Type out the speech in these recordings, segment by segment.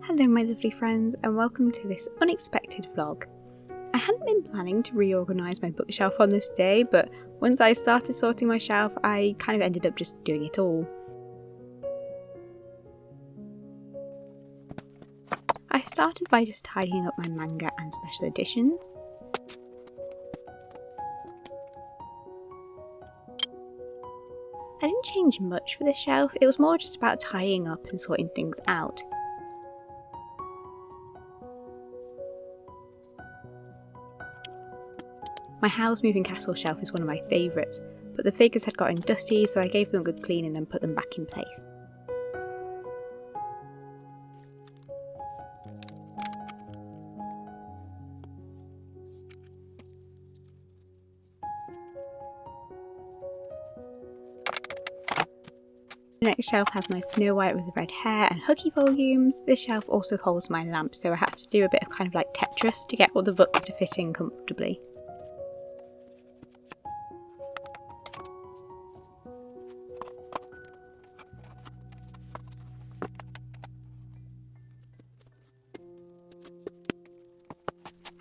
Hello my lovely friends, and welcome to this unexpected vlog. I hadn't been planning to reorganise my bookshelf on this day, but once I started sorting my shelf I kind of ended up just doing it all. I started by just tidying up my manga and special editions. I didn't change much for this shelf, it was more just about tidying up and sorting things out. My Howl's Moving Castle shelf is one of my favourites, but the figures had gotten dusty, so I gave them a good clean and then put them back in place. The next shelf has my Snow White with the red hair and Huggy volumes. This shelf also holds my lamps, so I have to do a bit of kind of like Tetris to get all the books to fit in comfortably.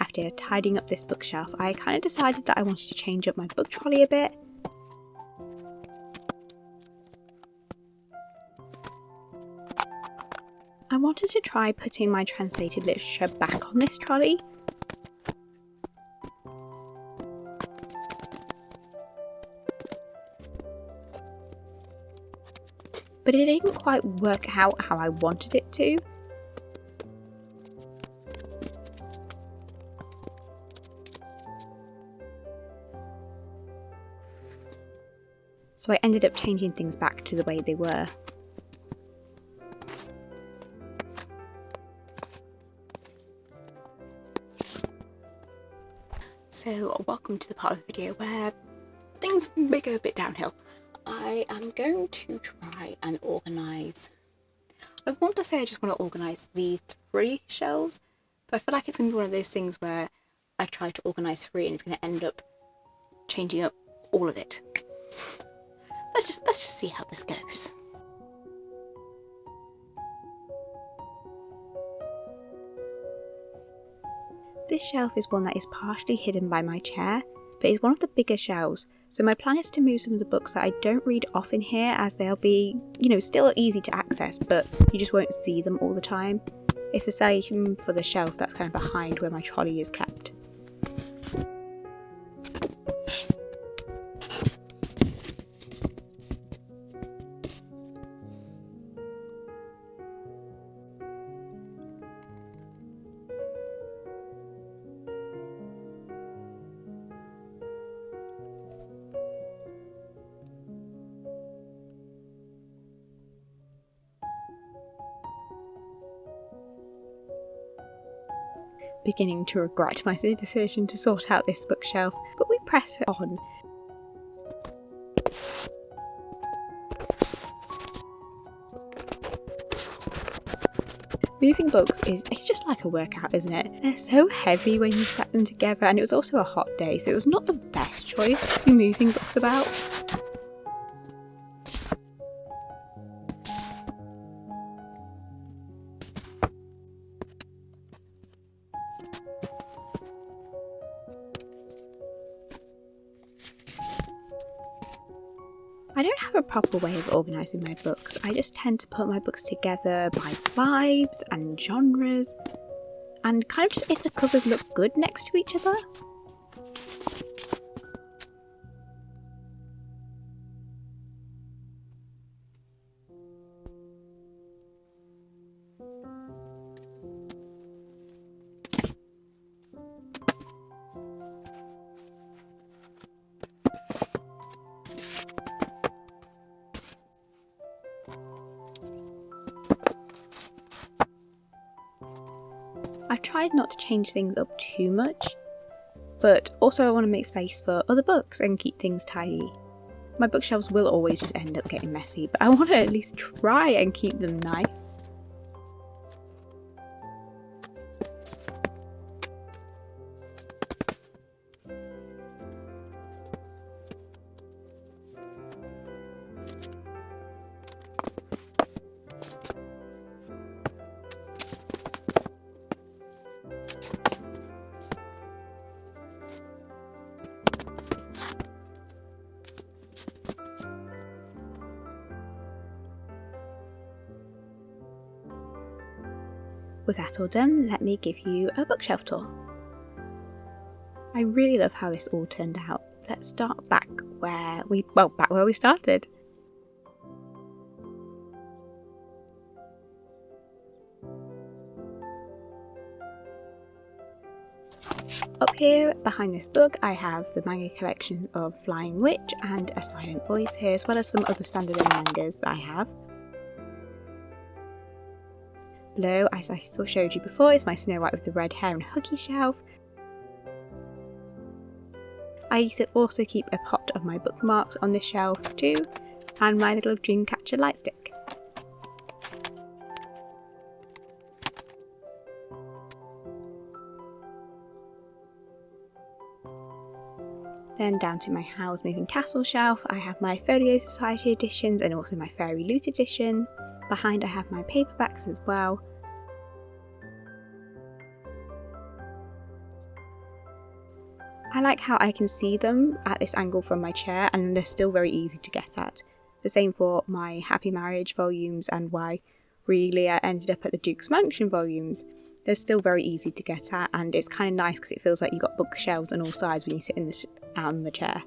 After tidying up this bookshelf, I kind of decided that I wanted to change up my book trolley a bit. I wanted to try putting my translated literature back on this trolley. But it didn't quite work out how I wanted it to. So I ended up changing things back to the way they were. So welcome to the part of the video where things may go a bit downhill. I am going to try and organise. I want to say I just want to organise the 3 shelves, but I feel like it's going to be one of those things where I try to organise 3 and it's going to end up changing up all of it. Let's just see how this goes. This shelf is one that is partially hidden by my chair, but is one of the bigger shelves, so my plan is to move some of the books that I don't read off in here, as they'll be, still easy to access, but you just won't see them all the time. It's the same for the shelf that's kind of behind where my trolley is kept. Beginning to regret my decision to sort out this bookshelf, but we press it on. Moving books it's just like a workout, isn't it? They're so heavy when you set them together, and it was also a hot day, so it was not the best choice to be moving books about. I don't have a proper way of organising my books. I just tend to put my books together by vibes and genres, and kind of just if the covers look good next to each other. I've tried not to change things up too much, but also I want to make space for other books and keep things tidy. My bookshelves will always just end up getting messy, but I want to at least try and keep them nice. With that all done, let me give you a bookshelf tour. I really love how this all turned out. Let's start back where we started. Up here, behind this book, I have the manga collections of Flying Witch and A Silent Voice here, as well as some other standalone mangas that I have. Below, as I showed you before, is my Snow White with the red hair and huggy shelf. I used to also keep a pot of my bookmarks on this shelf too, and my little Dreamcatcher light stick. Then down to my Howl's Moving Castle shelf, I have my Folio Society editions and also my Fairy Loot edition. Behind I have my paperbacks as well. I like how I can see them at this angle from my chair and they're still very easy to get at. The same for my Happy Marriage volumes and why really I ended up at the Duke's Mansion volumes. They're still very easy to get at and it's kind of nice because it feels like you've got bookshelves on all sides when you sit in the chair.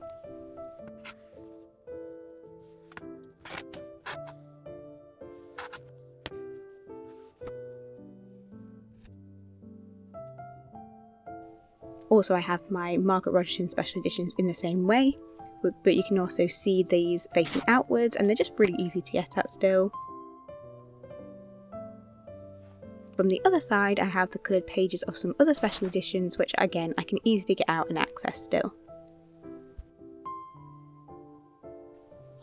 Also, I have my Margaret Rogerton special editions in the same way, but you can also see these facing outwards and they're just really easy to get at still. From the other side, I have the coloured pages of some other special editions, which again, I can easily get out and access still.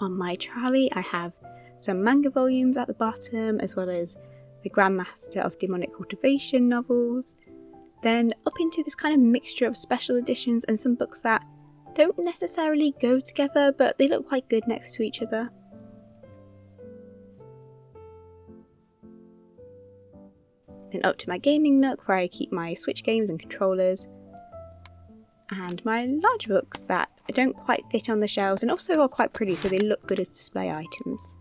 On my trolley, I have some manga volumes at the bottom, as well as the Grandmaster of Demonic Cultivation novels. Then up into this kind of mixture of special editions and some books that don't necessarily go together, but they look quite good next to each other. Then up to my gaming nook where I keep my Switch games and controllers. And my large books that don't quite fit on the shelves and also are quite pretty, so they look good as display items.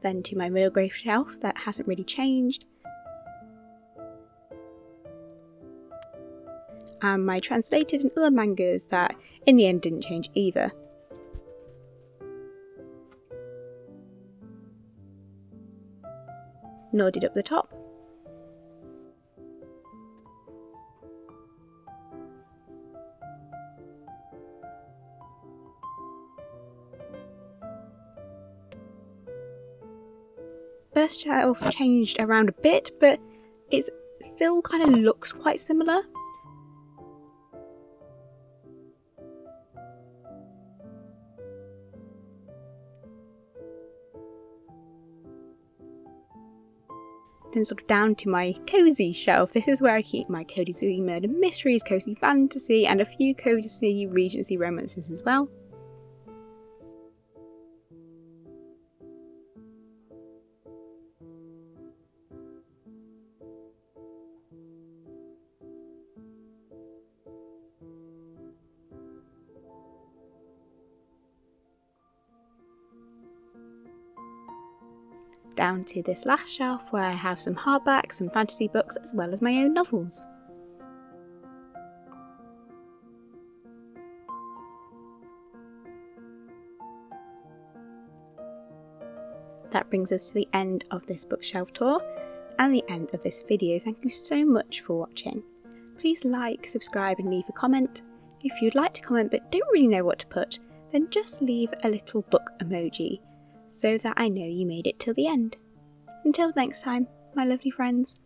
Then to my middle grey shelf that hasn't really changed. And my translated and other mangas that in the end didn't change either. Nor did up the top. First shelf changed around a bit, but it still kind of looks quite similar. Then sort of down to my cosy shelf. This is where I keep my cozy murder mysteries, cozy fantasy, and a few cozy Regency romances as well. Down to this last shelf where I have some hardbacks, some fantasy books, as well as my own novels. That brings us to the end of this bookshelf tour and the end of this video. Thank you so much for watching. Please like, subscribe and leave a comment. If you'd like to comment but don't really know what to put, then just leave a little book emoji so that I know you made it till the end. Until next time, my lovely friends.